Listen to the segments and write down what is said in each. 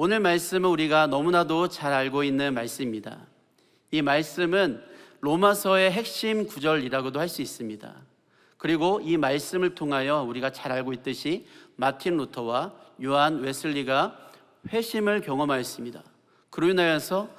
오늘 말씀은 우리가 너무나도 잘 알고 있는 말씀입니다. 이 말씀은 로마서의 핵심 구절이라고도 할 수 있습니다. 그리고 이 말씀을 통하여 우리가 잘 알고 있듯이 마틴 루터와 요한 웨슬리가 회심을 경험하였습니다. 그로 인하여서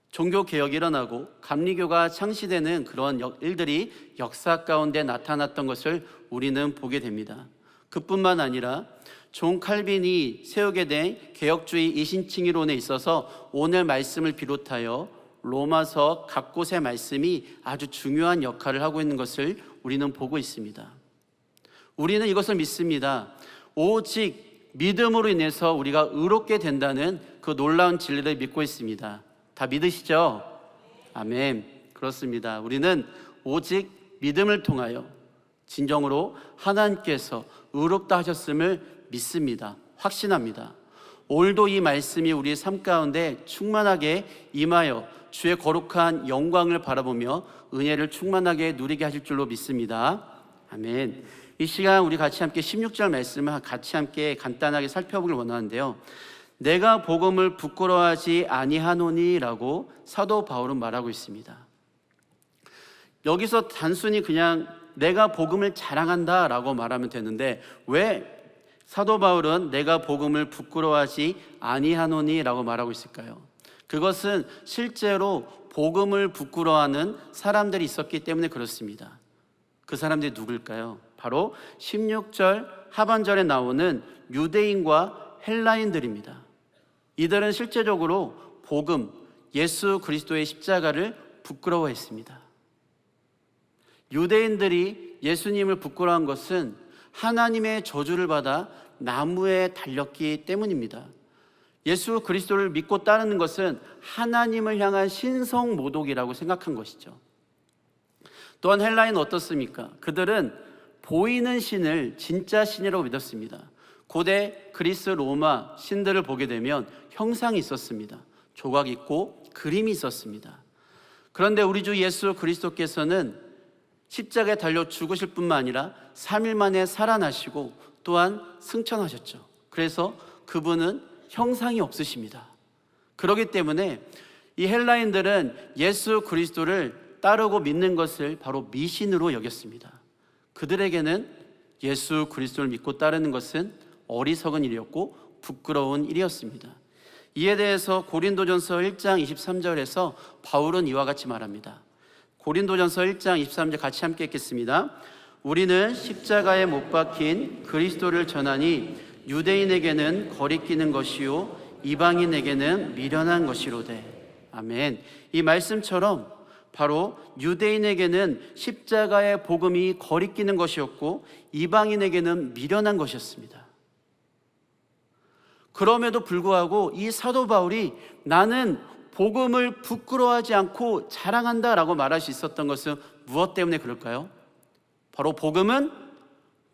종교개혁이 일어나고 감리교가 창시되는 그런 일들이 역사 가운데 나타났던 것을 우리는 보게 됩니다. 그뿐만 아니라 존 칼빈이 세우게 된 개혁주의 이신칭의론에 있어서 오늘 말씀을 비롯하여 로마서 각 곳의 말씀이 아주 중요한 역할을 하고 있는 것을 우리는 보고 있습니다. 우리는 이것을 믿습니다. 오직 믿음으로 인해서 우리가 의롭게 된다는 그 놀라운 진리를 믿고 있습니다. 다 믿으시죠? 아멘. 그렇습니다. 우리는 오직 믿음을 통하여 진정으로 하나님께서 의롭다 하셨음을 믿습니다. 확신합니다. 오늘도 이 말씀이 우리의 삶 가운데 충만하게 임하여 주의 거룩한 영광을 바라보며 은혜를 충만하게 누리게 하실 줄로 믿습니다. 아멘. 이 시간 우리 같이 함께 16절 말씀을 같이 함께 간단하게 살펴보길 원하는데요. 내가 복음을 부끄러워하지 아니하노니 라고 사도 바울은 말하고 있습니다. 여기서 단순히 그냥 내가 복음을 자랑한다 라고 말하면 되는데 왜 사도 바울은 내가 복음을 부끄러워하지 아니하노니 라고 말하고 있을까요? 그것은 실제로 복음을 부끄러워하는 사람들이 있었기 때문에 그렇습니다. 그 사람들이 누굴까요? 바로 16절 하반절에 나오는 유대인과 헬라인들입니다. 이들은 실제적으로 복음, 예수 그리스도의 십자가를 부끄러워했습니다. 유대인들이 예수님을 부끄러워한 것은 하나님의 저주를 받아 나무에 달렸기 때문입니다. 예수 그리스도를 믿고 따르는 것은 하나님을 향한 신성모독이라고 생각한 것이죠. 또한 헬라인은 어떻습니까? 그들은 보이는 신을 진짜 신이라고 믿었습니다. 고대 그리스 로마 신들을 보게 되면 형상이 있었습니다. 조각이 있고 그림이 있었습니다. 그런데 우리 주 예수 그리스도께서는 십자가에 달려 죽으실 뿐만 아니라 3일 만에 살아나시고 또한 승천하셨죠. 그래서 그분은 형상이 없으십니다. 그렇기 때문에 이 헬라인들은 예수 그리스도를 따르고 믿는 것을 바로 미신으로 여겼습니다. 그들에게는 예수 그리스도를 믿고 따르는 것은 어리석은 일이었고 부끄러운 일이었습니다. 이에 대해서 고린도전서 1장 23절에서 바울은 이와 같이 말합니다. 고린도전서 1장 23절 같이 함께 읽겠습니다. 우리는 십자가에 못 박힌 그리스도를 전하니 유대인에게는 거리끼는 것이요 이방인에게는 미련한 것이로되. 아멘. 이 말씀처럼 바로 유대인에게는 십자가의 복음이 거리끼는 것이었고 이방인에게는 미련한 것이었습니다. 그럼에도 불구하고 이 사도 바울이 나는 복음을 부끄러워하지 않고 자랑한다라고 말할 수 있었던 것은 무엇 때문에 그럴까요? 바로 복음은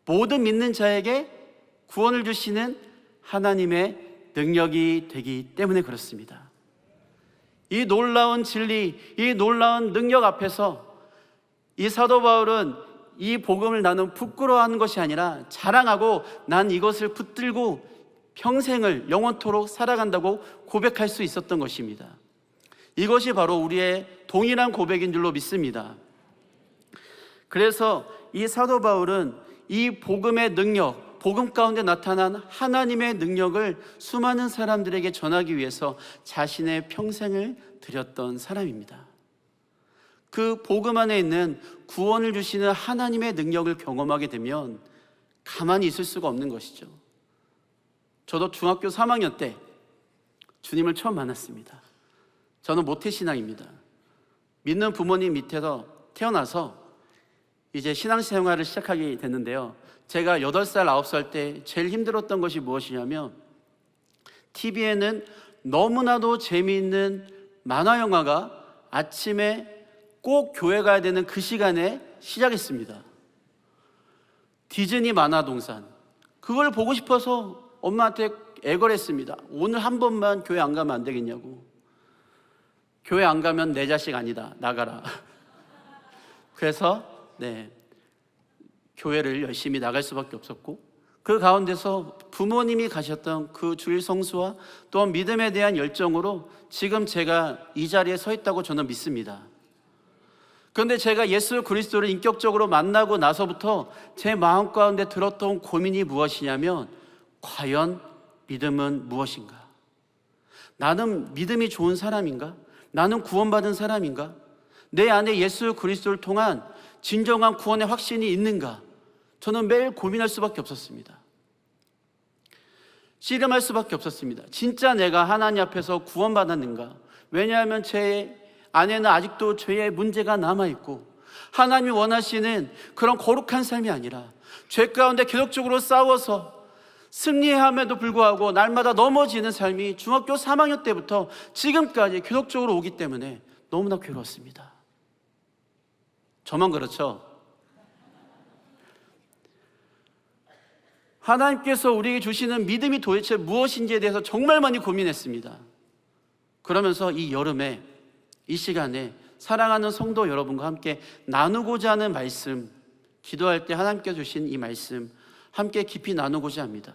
모든 믿는 자에게 구원을 주시는 하나님의 능력이 되기 때문에 그렇습니다. 이 놀라운 진리, 이 놀라운 능력 앞에서 이 사도 바울은 이 복음을 나는 부끄러워하는 것이 아니라 자랑하고 난 이것을 붙들고 평생을 영원토록 살아간다고 고백할 수 있었던 것입니다. 이것이 바로 우리의 동일한 고백인 줄로 믿습니다. 그래서 이 사도 바울은 이 복음의 능력, 복음 가운데 나타난 하나님의 능력을 수많은 사람들에게 전하기 위해서 자신의 평생을 드렸던 사람입니다. 그 복음 안에 있는 구원을 주시는 하나님의 능력을 경험하게 되면 가만히 있을 수가 없는 것이죠. 저도 중학교 3학년 때 주님을 처음 만났습니다. 저는 모태신앙입니다. 믿는 부모님 밑에서 태어나서 이제 신앙생활을 시작하게 됐는데요. 제가 8살, 9살 때 제일 힘들었던 것이 무엇이냐면 TV에는 너무나도 재미있는 만화 영화가 아침에 꼭 교회 가야 되는 그 시간에 시작했습니다. 디즈니 만화동산. 그걸 보고 싶어서 엄마한테 애걸했습니다. 오늘 한 번만 교회 안 가면 안 되겠냐고. 교회 안 가면 내 자식 아니다. 나가라. 그래서 교회를 열심히 나갈 수밖에 없었고 그 가운데서 부모님이 가셨던 그 주일 성수와 또한 믿음에 대한 열정으로 지금 제가 이 자리에 서 있다고 저는 믿습니다. 그런데 제가 예수 그리스도를 인격적으로 만나고 나서부터 제 마음 가운데 들었던 고민이 무엇이냐면, 과연 믿음은 무엇인가? 나는 믿음이 좋은 사람인가? 나는 구원받은 사람인가? 내 안에 예수 그리스도를 통한 진정한 구원의 확신이 있는가? 저는 매일 고민할 수밖에 없었습니다. 씨름할 수밖에 없었습니다. 진짜 내가 하나님 앞에서 구원받았는가? 왜냐하면 제 안에는 아직도 죄의 문제가 남아있고, 하나님이 원하시는 그런 거룩한 삶이 아니라 죄 가운데 계속적으로 싸워서 승리함에도 불구하고 날마다 넘어지는 삶이 중학교 3학년 때부터 지금까지 계속적으로 오기 때문에 너무나 괴로웠습니다. 저만 그렇죠? 하나님께서 우리에게 주시는 믿음이 도대체 무엇인지에 대해서 정말 많이 고민했습니다. 그러면서 이 여름에, 이 시간에 사랑하는 성도 여러분과 함께 나누고자 하는 말씀, 기도할 때 하나님께 주신 이 말씀 함께 깊이 나누고자 합니다.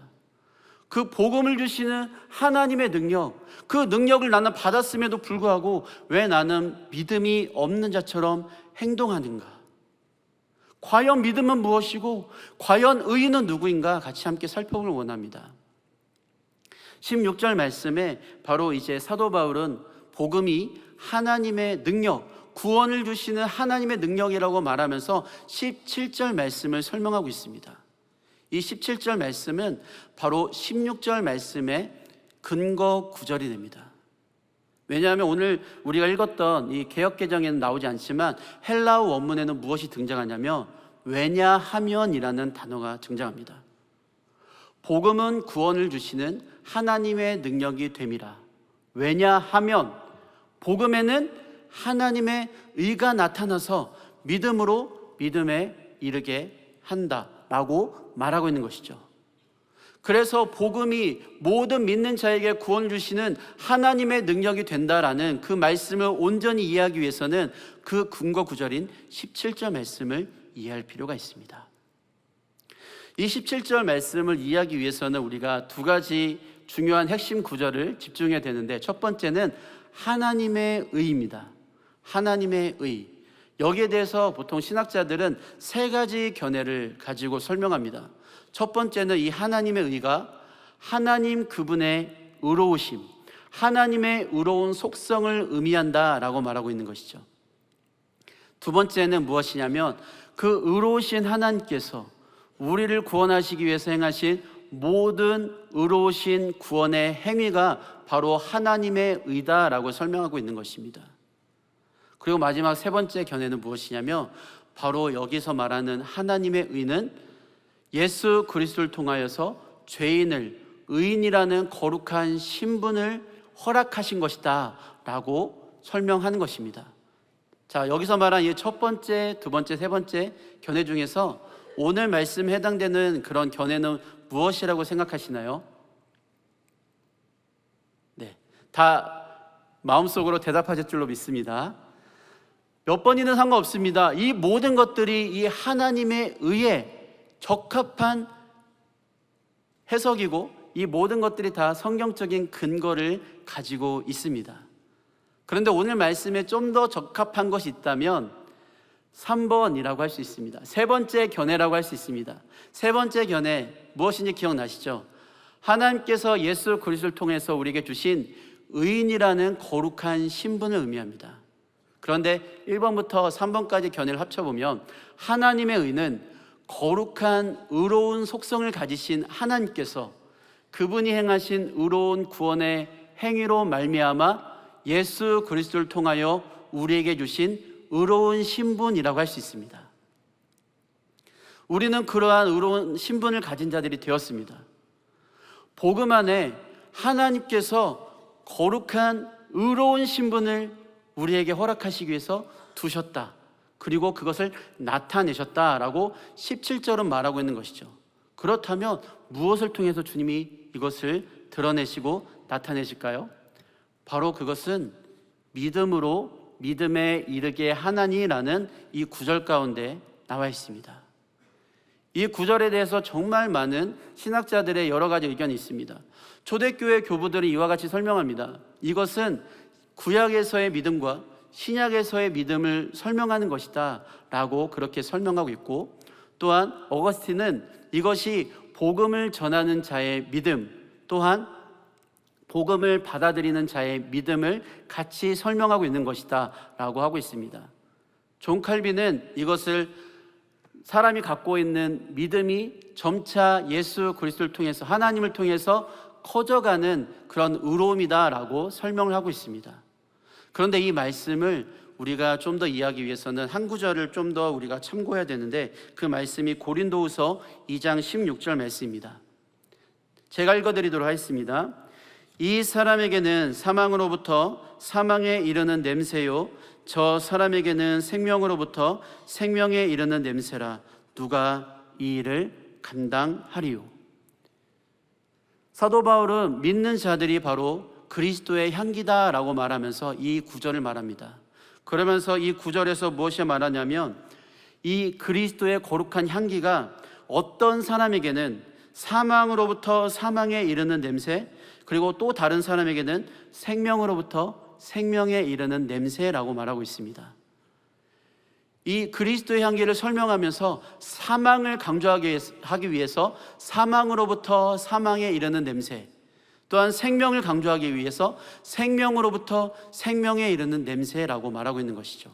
그 복음을 주시는 하나님의 능력, 그 능력을 나는 받았음에도 불구하고 왜 나는 믿음이 없는 자처럼 행동하는가? 과연 믿음은 무엇이고 과연 의인은 누구인가? 같이 함께 살펴보길 원합니다. 16절 말씀에 바로 이제 사도 바울은 복음이 하나님의 능력, 구원을 주시는 하나님의 능력이라고 말하면서 17절 말씀을 설명하고 있습니다. 이 17절 말씀은 바로 16절 말씀의 근거 구절이 됩니다. 왜냐하면 오늘 우리가 읽었던 이 개역개정에는 나오지 않지만 헬라어 원문에는 무엇이 등장하냐면 왜냐하면이라는 단어가 등장합니다. 복음은 구원을 주시는 하나님의 능력이 됨이라. 왜냐하면 복음에는 하나님의 의가 나타나서 믿음으로 믿음에 이르게 한다라고 말하고 있는 것이죠. 그래서 복음이 모든 믿는 자에게 구원을 주시는 하나님의 능력이 된다라는 그 말씀을 온전히 이해하기 위해서는 그 근거 구절인 17절 말씀을 이해할 필요가 있습니다. 이 17절 말씀을 이해하기 위해서는 우리가 두 가지 중요한 핵심 구절을 집중해야 되는데, 첫 번째는 하나님의 의입니다. 하나님의 의. 여기에 대해서 보통 신학자들은 세 가지 견해를 가지고 설명합니다. 첫 번째는 이 하나님의 의가 하나님 그분의 의로우심, 하나님의 의로운 속성을 의미한다라고 말하고 있는 것이죠. 두 번째는 무엇이냐면 그 의로우신 하나님께서 우리를 구원하시기 위해서 행하신 모든 의로우신 구원의 행위가 바로 하나님의 의다라고 설명하고 있는 것입니다. 그리고 마지막 세 번째 견해는 무엇이냐면 바로 여기서 말하는 하나님의 의는 예수 그리스도를 통하여서 죄인을 의인이라는 거룩한 신분을 허락하신 것이다 라고 설명하는 것입니다. 자, 여기서 말한 이 첫 번째, 두 번째, 세 번째 견해 중에서 오늘 말씀에 해당되는 그런 견해는 무엇이라고 생각하시나요? 네, 다 마음속으로 대답하실 줄로 믿습니다. 몇 번이든 상관없습니다. 이 모든 것들이 이 하나님의 의에 적합한 해석이고 이 모든 것들이 다 성경적인 근거를 가지고 있습니다. 그런데 오늘 말씀에 좀 더 적합한 것이 있다면 3번이라고 할 수 있습니다. 세 번째 견해라고 할 수 있습니다. 세 번째 견해 무엇인지 기억나시죠? 하나님께서 예수 그리스도를 통해서 우리에게 주신 의인이라는 거룩한 신분을 의미합니다. 그런데 1번부터 3번까지 견해를 합쳐보면 하나님의 의는 거룩한 의로운 속성을 가지신 하나님께서 그분이 행하신 의로운 구원의 행위로 말미암아 예수 그리스도를 통하여 우리에게 주신 의로운 신분이라고 할 수 있습니다. 우리는 그러한 의로운 신분을 가진 자들이 되었습니다. 복음 안에 하나님께서 거룩한 의로운 신분을 우리에게 허락하시기 위해서 두셨다. 그리고 그것을 나타내셨다라고 17절은 말하고 있는 것이죠. 그렇다면 무엇을 통해서 주님이 이것을 드러내시고 나타내실까요? 바로 그것은 믿음으로 믿음에 이르게 하나니라는 이 구절 가운데 나와 있습니다. 이 구절에 대해서 정말 많은 신학자들의 여러 가지 의견이 있습니다. 초대교회 교부들이 이와 같이 설명합니다. 이것은 구약에서의 믿음과 신약에서의 믿음을 설명하는 것이다 라고 그렇게 설명하고 있고, 또한 어거스틴은 이것이 복음을 전하는 자의 믿음, 또한 복음을 받아들이는 자의 믿음을 같이 설명하고 있는 것이다 라고 하고 있습니다. 존 칼빈은 이것을 사람이 갖고 있는 믿음이 점차 예수 그리스도를 통해서, 하나님을 통해서 커져가는 그런 의로움이다 라고 설명을 하고 있습니다. 그런데 이 말씀을 우리가 좀 더 이해하기 위해서는 한 구절을 좀 더 우리가 참고해야 되는데, 그 말씀이 고린도후서 2장 16절 말씀입니다. 제가 읽어드리도록 하겠습니다. 이 사람에게는 사망으로부터 사망에 이르는 냄새요, 저 사람에게는 생명으로부터 생명에 이르는 냄새라. 누가 이 일을 감당하리요? 사도 바울은 믿는 자들이 바로 그리스도의 향기다라고 말하면서 이 구절을 말합니다. 그러면서 이 구절에서 무엇이 말하냐면, 이 그리스도의 거룩한 향기가 어떤 사람에게는 사망으로부터 사망에 이르는 냄새, 그리고 또 다른 사람에게는 생명으로부터 생명에 이르는 냄새라고 말하고 있습니다. 이 그리스도의 향기를 설명하면서 사망을 강조하기 위해서 사망으로부터 사망에 이르는 냄새, 또한 생명을 강조하기 위해서 생명으로부터 생명에 이르는 냄새라고 말하고 있는 것이죠.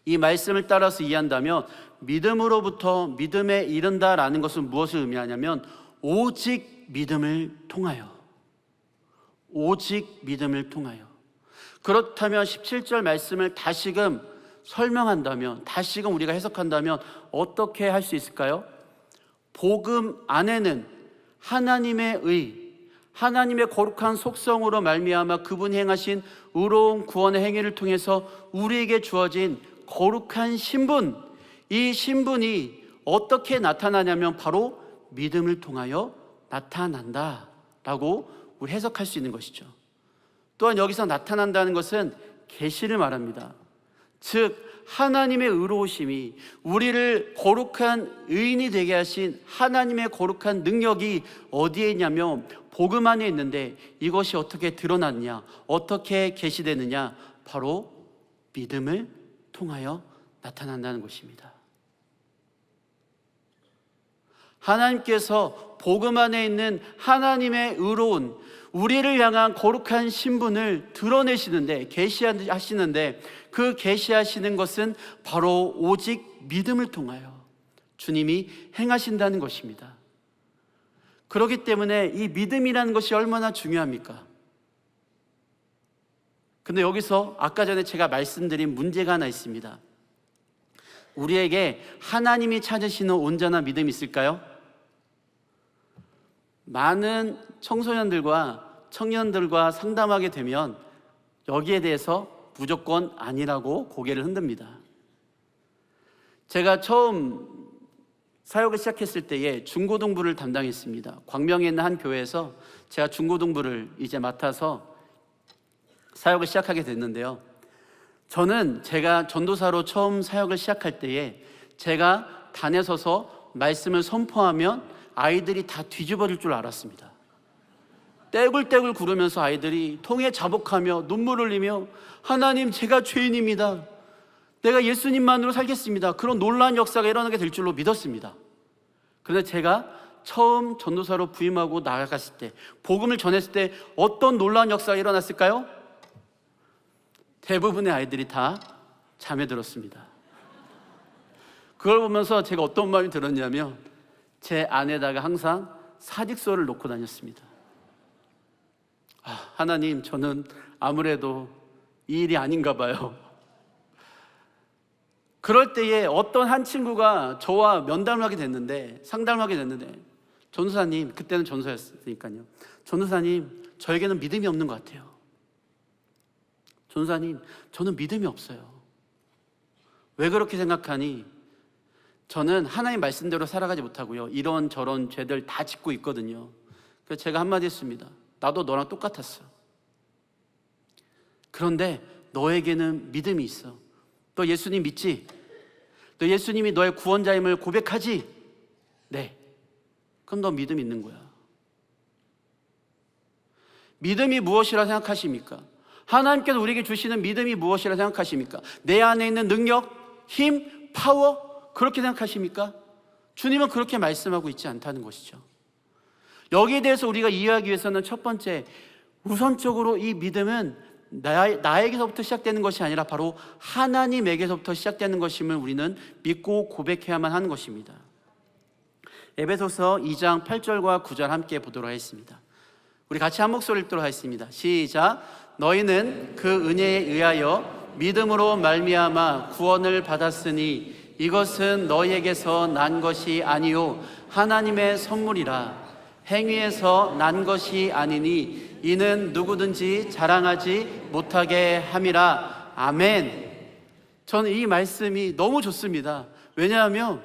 이 말씀을 따라서 이해한다면 믿음으로부터 믿음에 이른다라는 것은 무엇을 의미하냐면 오직 믿음을 통하여, 오직 믿음을 통하여. 그렇다면 17절 말씀을 다시금 설명한다면, 다시금 우리가 해석한다면 어떻게 할 수 있을까요? 복음 안에는 하나님의 의, 하나님의 거룩한 속성으로 말미암아 그분이 행하신 의로운 구원의 행위를 통해서 우리에게 주어진 거룩한 신분, 이 신분이 어떻게 나타나냐면 바로 믿음을 통하여 나타난다라고 우리 해석할 수 있는 것이죠. 또한 여기서 나타난다는 것은 계시를 말합니다. 즉 하나님의 의로우심이, 우리를 거룩한 의인이 되게 하신 하나님의 거룩한 능력이 어디에 있냐면 복음 안에 있는데, 이것이 어떻게 드러났냐, 어떻게 계시되느냐, 바로 믿음을 통하여 나타난다는 것입니다. 하나님께서 복음 안에 있는 하나님의 의로운, 우리를 향한 거룩한 신분을 드러내시는데, 계시하시는데, 그 계시하시는 것은 바로 오직 믿음을 통하여 주님이 행하신다는 것입니다. 그렇기 때문에 이 믿음이라는 것이 얼마나 중요합니까? 근데 여기서 아까 전에 제가 말씀드린 문제가 하나 있습니다. 우리에게 하나님이 찾으시는 온전한 믿음이 있을까요? 많은 청소년들과 청년들과 상담하게 되면 여기에 대해서 무조건 아니라고 고개를 흔듭니다. 제가 처음 사역을 시작했을 때에 중고등부를 담당했습니다. 광명에 있는 한 교회에서 제가 중고등부를 이제 맡아서 사역을 시작하게 됐는데요. 저는 제가 전도사로 처음 사역을 시작할 때에 제가 단에 서서 말씀을 선포하면 아이들이 다 뒤집어질 줄 알았습니다. 떼굴떼굴 구르면서 아이들이 통에 자복하며 눈물 흘리며 하나님, 제가 죄인입니다, 내가 예수님만으로 살겠습니다, 그런 놀라운 역사가 일어나게 될 줄로 믿었습니다. 그런데 제가 처음 전도사로 부임하고 나아갔을 때, 복음을 전했을 때 어떤 놀라운 역사가 일어났을까요? 대부분의 아이들이 다 잠에 들었습니다. 그걸 보면서 제가 어떤 마음이 들었냐면 제 안에다가 항상 사직서를 놓고 다녔습니다. 하나님, 저는 아무래도 이 일이 아닌가 봐요. 그럴 때에 어떤 한 친구가 저와 면담을 하게 됐는데, 상담을 하게 됐는데, 전도사님, 그때는 전도사였으니까요, 전도사님, 저에게는 믿음이 없는 것 같아요. 전도사님, 저는 믿음이 없어요. 왜 그렇게 생각하니? 저는 하나님 말씀대로 살아가지 못하고요, 이런 저런 죄들 다 짓고 있거든요. 그래서 제가 한마디 했습니다. 나도 너랑 똑같았어. 그런데 너에게는 믿음이 있어. 너 예수님 믿지? 너 예수님이 너의 구원자임을 고백하지? 네. 그럼 너 믿음 있는 거야. 믿음이 무엇이라 생각하십니까? 하나님께서 우리에게 주시는 믿음이 무엇이라 생각하십니까? 내 안에 있는 능력, 힘, 파워, 그렇게 생각하십니까? 주님은 그렇게 말씀하고 있지 않다는 것이죠. 여기에 대해서 우리가 이해하기 위해서는 첫 번째, 우선적으로 이 믿음은 나에게서부터 시작되는 것이 아니라 바로 하나님에게서부터 시작되는 것임을 우리는 믿고 고백해야만 하는 것입니다. 에베소서 2장 8절과 9절 함께 보도록 하겠습니다. 우리 같이 한 목소리 읽도록 하겠습니다. 시작. 너희는 그 은혜에 의하여 믿음으로 말미암아 구원을 받았으니 이것은 너희에게서 난 것이 아니요 하나님의 선물이라. 행위에서 난 것이 아니니 이는 누구든지 자랑하지 못하게 함이라. 아멘. 저는 이 말씀이 너무 좋습니다. 왜냐하면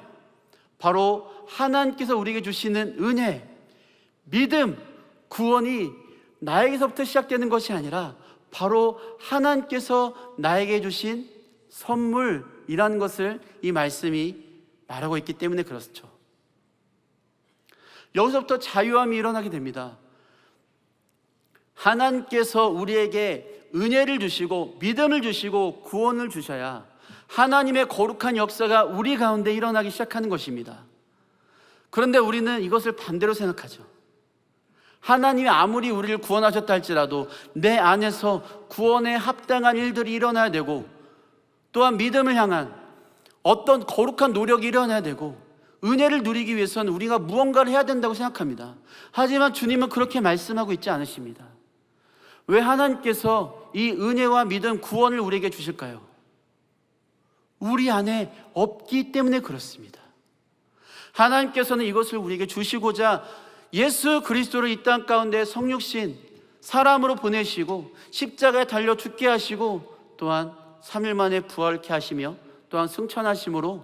바로 하나님께서 우리에게 주시는 은혜, 믿음, 구원이 나에게서부터 시작되는 것이 아니라 바로 하나님께서 나에게 주신 선물이라는 것을 이 말씀이 말하고 있기 때문에 그렇죠. 여기서부터 자유함이 일어나게 됩니다. 하나님께서 우리에게 은혜를 주시고 믿음을 주시고 구원을 주셔야 하나님의 거룩한 역사가 우리 가운데 일어나기 시작하는 것입니다. 그런데 우리는 이것을 반대로 생각하죠. 하나님이 아무리 우리를 구원하셨다 할지라도 내 안에서 구원에 합당한 일들이 일어나야 되고, 또한 믿음을 향한 어떤 거룩한 노력이 일어나야 되고, 은혜를 누리기 위해서는 우리가 무언가를 해야 된다고 생각합니다. 하지만 주님은 그렇게 말씀하고 있지 않으십니다. 왜 하나님께서 이 은혜와 믿음, 구원을 우리에게 주실까요? 우리 안에 없기 때문에 그렇습니다. 하나님께서는 이것을 우리에게 주시고자 예수 그리스도를 이 땅 가운데 성육신 사람으로 보내시고 십자가에 달려 죽게 하시고 또한 3일 만에 부활케 하시며 또한 승천하심으로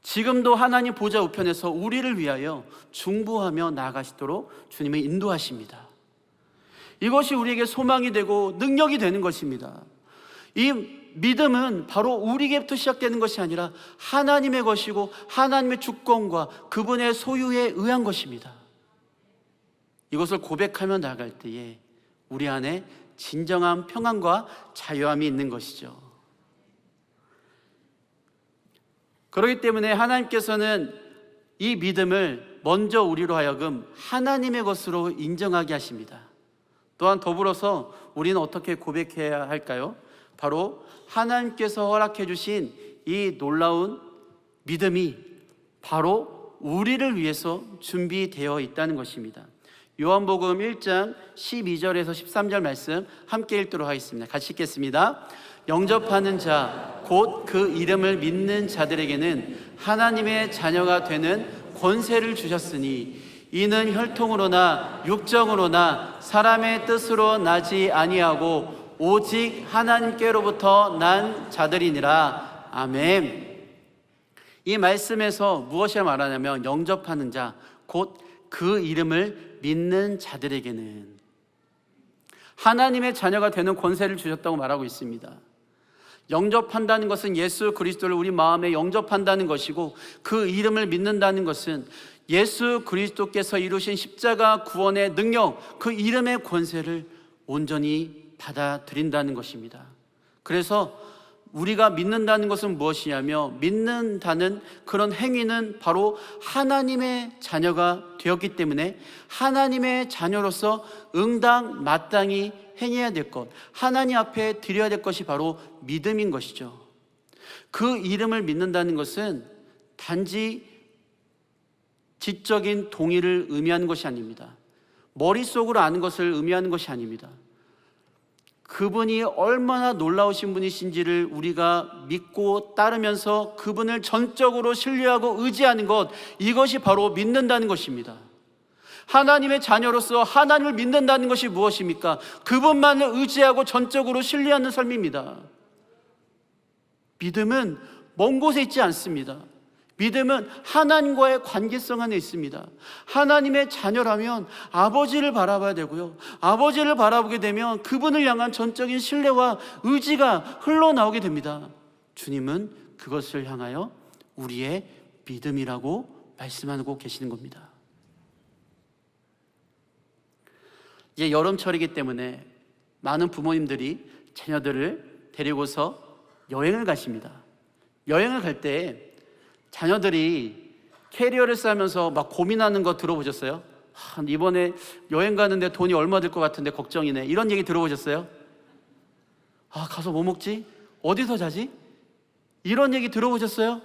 지금도 하나님 보좌 우편에서 우리를 위하여 중보하며 나아가시도록 주님이 인도하십니다. 이것이 우리에게 소망이 되고 능력이 되는 것입니다. 이 믿음은 바로 우리에게부터 시작되는 것이 아니라 하나님의 것이고 하나님의 주권과 그분의 소유에 의한 것입니다. 이것을 고백하며 나아갈 때에 우리 안에 진정한 평안과 자유함이 있는 것이죠. 그렇기 때문에 하나님께서는 이 믿음을 먼저 우리로 하여금 하나님의 것으로 인정하게 하십니다. 또한 더불어서 우리는 어떻게 고백해야 할까요? 바로 하나님께서 허락해 주신 이 놀라운 믿음이 바로 우리를 위해서 준비되어 있다는 것입니다. 요한복음 1장 12절에서 13절 말씀 함께 읽도록 하겠습니다. 같이 읽겠습니다. 영접하는 자 곧 그 이름을 믿는 자들에게는 하나님의 자녀가 되는 권세를 주셨으니 이는 혈통으로나 육정으로나 사람의 뜻으로 나지 아니하고 오직 하나님께로부터 난 자들이니라. 아멘. 이 말씀에서 무엇을 말하냐면 영접하는 자 곧 그 이름을 믿는 자들에게는 하나님의 자녀가 되는 권세를 주셨다고 말하고 있습니다. 영접한다는 것은 예수 그리스도를 우리 마음에 영접한다는 것이고, 그 이름을 믿는다는 것은 예수 그리스도께서 이루신 십자가 구원의 능력, 그 이름의 권세를 온전히 받아들인다는 것입니다. 그래서 우리가 믿는다는 것은 무엇이냐며, 믿는다는 그런 행위는 바로 하나님의 자녀가 되었기 때문에 하나님의 자녀로서 응당 마땅히 행해야 될 것, 하나님 앞에 드려야 될 것이 바로 믿음인 것이죠. 그 이름을 믿는다는 것은 단지 지적인 동의를 의미하는 것이 아닙니다. 머릿속으로 아는 것을 의미하는 것이 아닙니다. 그분이 얼마나 놀라우신 분이신지를 우리가 믿고 따르면서 그분을 전적으로 신뢰하고 의지하는 것, 이것이 바로 믿는다는 것입니다. 하나님의 자녀로서 하나님을 믿는다는 것이 무엇입니까? 그분만을 의지하고 전적으로 신뢰하는 삶입니다. 믿음은 먼 곳에 있지 않습니다. 믿음은 하나님과의 관계성 안에 있습니다. 하나님의 자녀라면 아버지를 바라봐야 되고요, 아버지를 바라보게 되면 그분을 향한 전적인 신뢰와 의지가 흘러나오게 됩니다. 주님은 그것을 향하여 우리의 믿음이라고 말씀하고 계시는 겁니다. 이제 여름철이기 때문에 많은 부모님들이 자녀들을 데리고서 여행을 가십니다. 여행을 갈 때 자녀들이 캐리어를 싸면서 막 고민하는 거 들어보셨어요? 이번에 여행 가는데 돈이 얼마 들 것 같은데 걱정이네, 이런 얘기 들어보셨어요? 가서 뭐 먹지? 어디서 자지? 이런 얘기 들어보셨어요?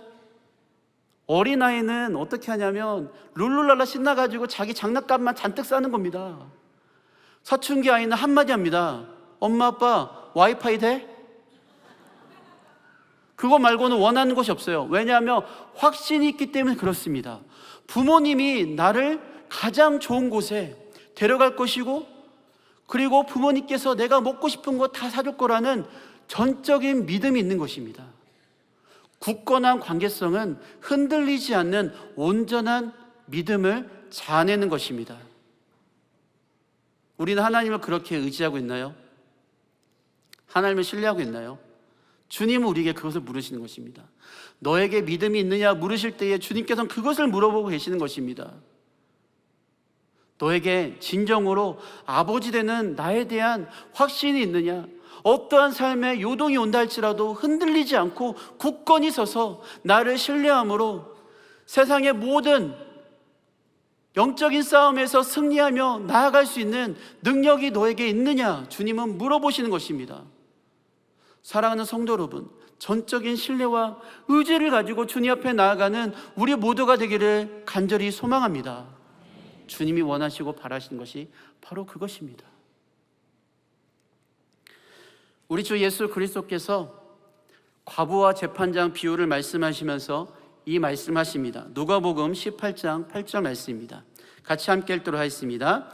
어린아이는 어떻게 하냐면 룰루랄라 신나가지고 자기 장난감만 잔뜩 싸는 겁니다. 사춘기 아이는 한마디 합니다. 엄마 아빠 와이파이 돼? 그거 말고는 원하는 것이 없어요. 왜냐하면 확신이 있기 때문에 그렇습니다. 부모님이 나를 가장 좋은 곳에 데려갈 것이고, 그리고 부모님께서 내가 먹고 싶은 거 다 사줄 거라는 전적인 믿음이 있는 것입니다. 굳건한 관계성은 흔들리지 않는 온전한 믿음을 자아내는 것입니다. 우리는 하나님을 그렇게 의지하고 있나요? 하나님을 신뢰하고 있나요? 주님은 우리에게 그것을 물으시는 것입니다. 너에게 믿음이 있느냐 물으실 때에 주님께서는 그것을 물어보고 계시는 것입니다. 너에게 진정으로 아버지 되는 나에 대한 확신이 있느냐? 어떠한 삶에 요동이 온다 할지라도 흔들리지 않고 굳건히 서서 나를 신뢰함으로 세상의 모든 영적인 싸움에서 승리하며 나아갈 수 있는 능력이 너에게 있느냐? 주님은 물어보시는 것입니다. 사랑하는 성도 여러분, 전적인 신뢰와 의지를 가지고 주님 앞에 나아가는 우리 모두가 되기를 간절히 소망합니다. 주님이 원하시고 바라시는 것이 바로 그것입니다. 우리 주 예수 그리스도께서 과부와 재판장 비유를 말씀하시면서 이 말씀하십니다. 누가복음 18장 8절 말씀입니다. 같이 함께 읽도록 하겠습니다.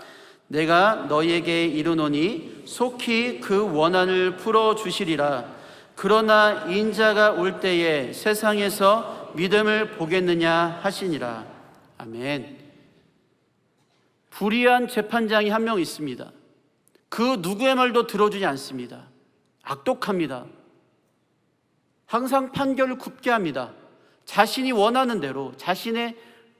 내가 너희에게 이르노니 속히 그 원한을 풀어주시리라. 그러나 인자가 올 때에 세상에서 믿음을 보겠느냐 하시니라. 아멘. 불의한 재판장이 한 명 있습니다. 그 누구의 말도 들어주지 않습니다. 악독합니다. 항상 판결을 굽게 합니다. 자신이 원하는 대로, 자신의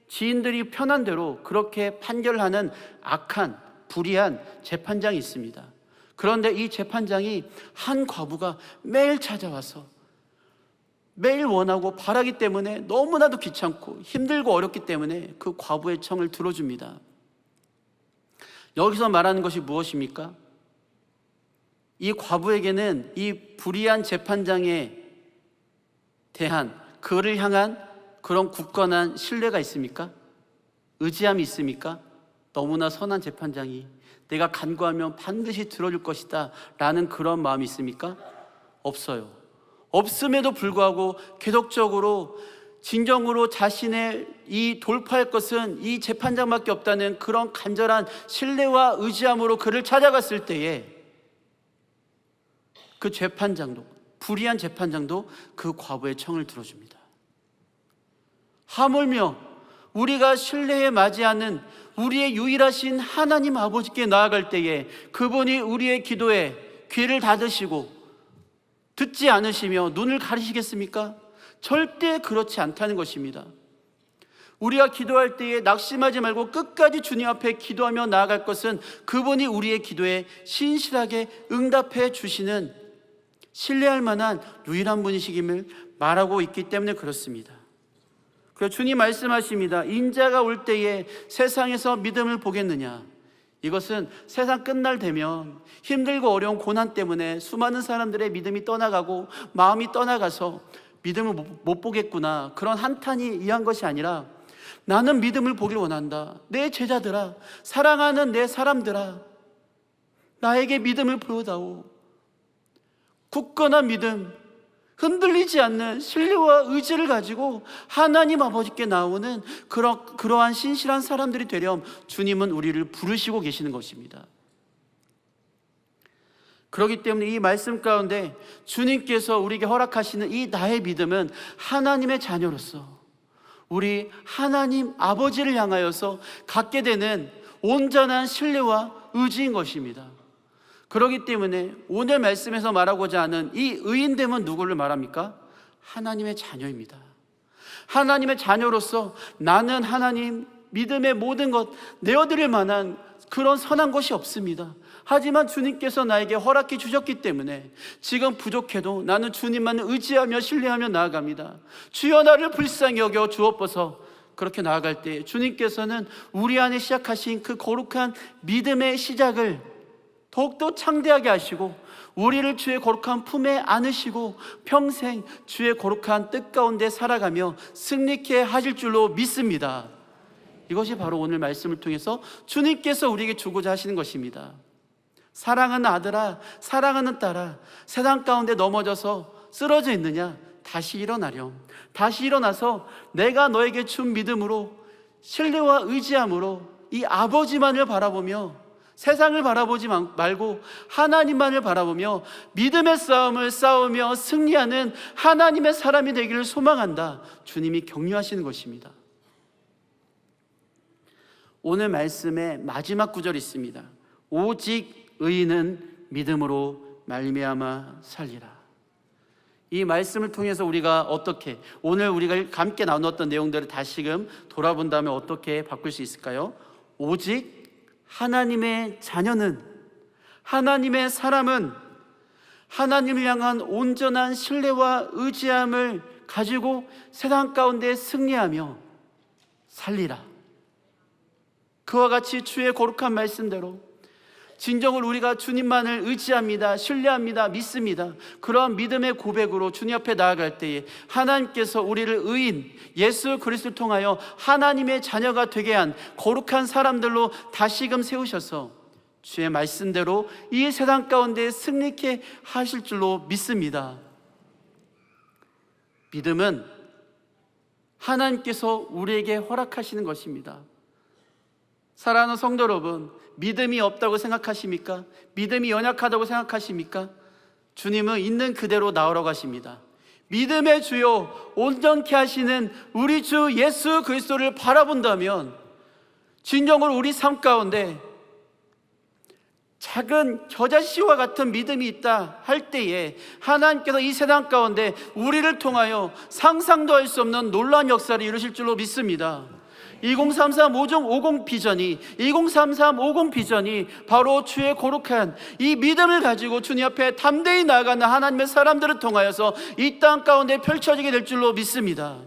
지인들이 편한 대로 그렇게 판결하는 악한, 불의한 재판장이 있습니다. 그런데 이 재판장이 한 과부가 매일 찾아와서 매일 원하고 바라기 때문에 너무나도 귀찮고 힘들고 어렵기 때문에 그 과부의 청을 들어줍니다. 여기서 말하는 것이 무엇입니까? 이 과부에게는 이 불의한 재판장에 대한, 그를 향한 그런 굳건한 신뢰가 있습니까? 의지함이 있습니까? 너무나 선한 재판장이 내가 간구하면 반드시 들어줄 것이다 라는 그런 마음이 있습니까? 없어요. 없음에도 불구하고 계속적으로 진정으로 자신의 이 돌파할 것은 이 재판장밖에 없다는 그런 간절한 신뢰와 의지함으로 그를 찾아갔을 때에 그 재판장도, 불의한 재판장도 그 과부의 청을 들어줍니다. 하물며 우리가 신뢰에 맞이하는 우리의 유일하신 하나님 아버지께 나아갈 때에 그분이 우리의 기도에 귀를 닫으시고 듣지 않으시며 눈을 가리시겠습니까? 절대 그렇지 않다는 것입니다. 우리가 기도할 때에 낙심하지 말고 끝까지 주님 앞에 기도하며 나아갈 것은 그분이 우리의 기도에 신실하게 응답해 주시는 신뢰할 만한 유일한 분이시김을 말하고 있기 때문에 그렇습니다. 그래서 주님 말씀하십니다. 인자가 올 때에 세상에서 믿음을 보겠느냐? 이것은 세상 끝날 되면 힘들고 어려운 고난 때문에 수많은 사람들의 믿음이 떠나가고 마음이 떠나가서 믿음을 못 보겠구나, 그런 한탄이 이한 것이 아니라 나는 믿음을 보길 원한다. 내 제자들아, 사랑하는 내 사람들아, 나에게 믿음을 보여다오. 굳건한 믿음, 흔들리지 않는 신뢰와 의지를 가지고 하나님 아버지께 나오는 그러한 신실한 사람들이 되렴 주님은 우리를 부르시고 계시는 것입니다. 그렇기 때문에 이 말씀 가운데 주님께서 우리에게 허락하시는 이 나의 믿음은 하나님의 자녀로서 우리 하나님 아버지를 향하여서 갖게 되는 온전한 신뢰와 의지인 것입니다. 그렇기 때문에 오늘 말씀에서 말하고자 하는 이 의인됨은 누구를 말합니까? 하나님의 자녀입니다. 하나님의 자녀로서 나는 하나님 믿음의 모든 것 내어드릴 만한 그런 선한 것이 없습니다. 하지만 주님께서 나에게 허락해 주셨기 때문에 지금 부족해도 나는 주님만 의지하며 신뢰하며 나아갑니다. 주여 나를 불쌍히 여겨 주옵소서. 그렇게 나아갈 때 주님께서는 우리 안에 시작하신 그 거룩한 믿음의 시작을 더욱더 창대하게 하시고 우리를 주의 거룩한 품에 안으시고 평생 주의 거룩한 뜻 가운데 살아가며 승리케 하실 줄로 믿습니다. 이것이 바로 오늘 말씀을 통해서 주님께서 우리에게 주고자 하시는 것입니다. 사랑하는 아들아, 사랑하는 딸아, 세상 가운데 넘어져서 쓰러져 있느냐? 다시 일어나렴. 다시 일어나서 내가 너에게 준 믿음으로, 신뢰와 의지함으로 이 아버지만을 바라보며 세상을 바라보지 말고 하나님만을 바라보며 믿음의 싸움을 싸우며 승리하는 하나님의 사람이 되기를 소망한다. 주님이 격려하시는 것입니다. 오늘 말씀의 마지막 구절이 있습니다. 오직 의인은 믿음으로 말미암아 살리라. 이 말씀을 통해서 우리가 어떻게 오늘 우리가 함께 나누었던 내용들을 다시금 돌아본다면 어떻게 바꿀 수 있을까요? 오직 하나님의 자녀는, 하나님의 사람은 하나님을 향한 온전한 신뢰와 의지함을 가지고 세상 가운데 승리하며 살리라. 그와 같이 주의 거룩한 말씀대로 진정으로 우리가 주님만을 의지합니다, 신뢰합니다, 믿습니다. 그러한 믿음의 고백으로 주님 앞에 나아갈 때에 하나님께서 우리를 의인, 예수 그리스도를 통하여 하나님의 자녀가 되게 한 거룩한 사람들로 다시금 세우셔서 주의 말씀대로 이 세상 가운데 승리케 하실 줄로 믿습니다. 믿음은 하나님께서 우리에게 허락하시는 것입니다. 사랑하는 성도 여러분, 믿음이 없다고 생각하십니까? 믿음이 연약하다고 생각하십니까? 주님은 있는 그대로 나오라고 하십니다. 믿음의 주요 온전케 하시는 우리 주 예수 그리스도를 바라본다면 진정으로 우리 삶 가운데 작은 겨자씨와 같은 믿음이 있다 할 때에 하나님께서 이 세상 가운데 우리를 통하여 상상도 할 수 없는 놀라운 역사를 이루실 줄로 믿습니다. 2033 50 비전이 2033 50 비전이 바로 주의 거룩한 이 믿음을 가지고 주님 앞에 담대히 나아가는 하나님의 사람들을 통하여서 이 땅 가운데 펼쳐지게 될 줄로 믿습니다.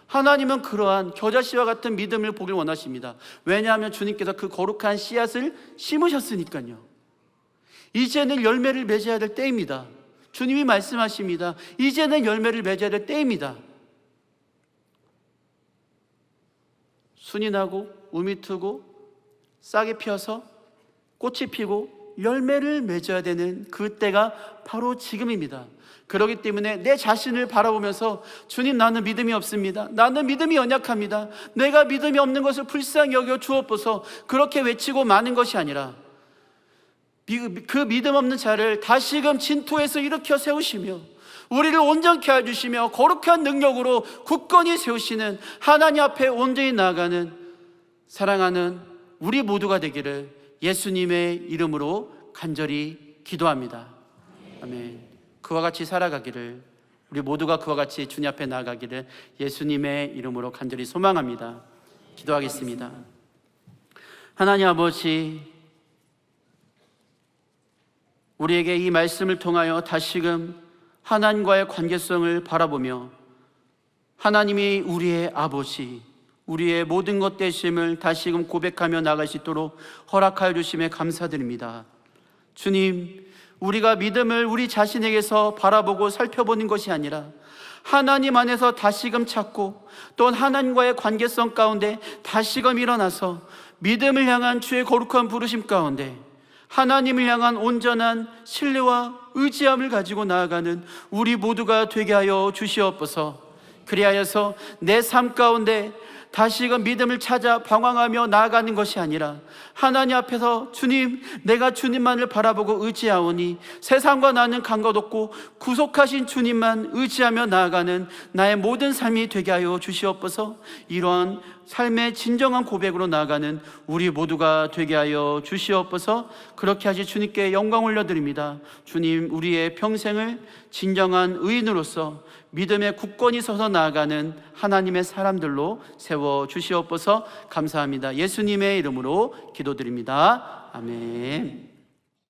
하나님은 그러한 겨자씨와 같은 믿음을 보길 원하십니다. 왜냐하면 주님께서 그 거룩한 씨앗을 심으셨으니까요. 이제는 열매를 맺어야 될 때입니다. 주님이 말씀하십니다. 이제는 열매를 맺어야 될 때입니다. 순이 나고 우미 트고 싹이 피어서 꽃이 피고 열매를 맺어야 되는 그 때가 바로 지금입니다. 그렇기 때문에 내 자신을 바라보면서 주님, 나는 믿음이 없습니다. 나는 믿음이 연약합니다. 내가 믿음이 없는 것을 불쌍히 여겨 주옵소서. 그렇게 외치고 마는 것이 아니라 그 믿음 없는 자를 다시금 진토에서 일으켜 세우시며 우리를 온전케 해주시며 거룩한 능력으로 굳건히 세우시는 하나님 앞에 온전히 나아가는 사랑하는 우리 모두가 되기를 예수님의 이름으로 간절히 기도합니다. 아멘. 그와 같이 살아가기를, 우리 모두가 그와 같이 주님 앞에 나아가기를 예수님의 이름으로 간절히 소망합니다. 기도하겠습니다. 하나님 아버지, 우리에게 이 말씀을 통하여 다시금 하나님과의 관계성을 바라보며 하나님이 우리의 아버지, 우리의 모든 것 되심을 다시금 고백하며 나갈 수 있도록 허락하여 주심에 감사드립니다. 주님, 우리가 믿음을 우리 자신에게서 바라보고 살펴보는 것이 아니라 하나님 안에서 다시금 찾고 또 하나님과의 관계성 가운데 다시금 일어나서 믿음을 향한 주의 거룩한 부르심 가운데 하나님을 향한 온전한 신뢰와 의지함을 가지고 나아가는 우리 모두가 되게 하여 주시옵소서. 그리하여서 내 삶 가운데 다시금 믿음을 찾아 방황하며 나아가는 것이 아니라 하나님 앞에서 주님, 내가 주님만을 바라보고 의지하오니 세상과 나는 상관없고 구속하신 주님만 의지하며 나아가는 나의 모든 삶이 되게 하여 주시옵소서. 이러한 삶의 진정한 고백으로 나아가는 우리 모두가 되게 하여 주시옵소서. 그렇게 하시 주님께 영광 올려드립니다. 주님, 우리의 평생을 진정한 의인으로서 믿음의 굳건히 서서 나아가는 하나님의 사람들로 세워 주시옵소서. 감사합니다. 예수님의 이름으로 기도드립니다. 아멘.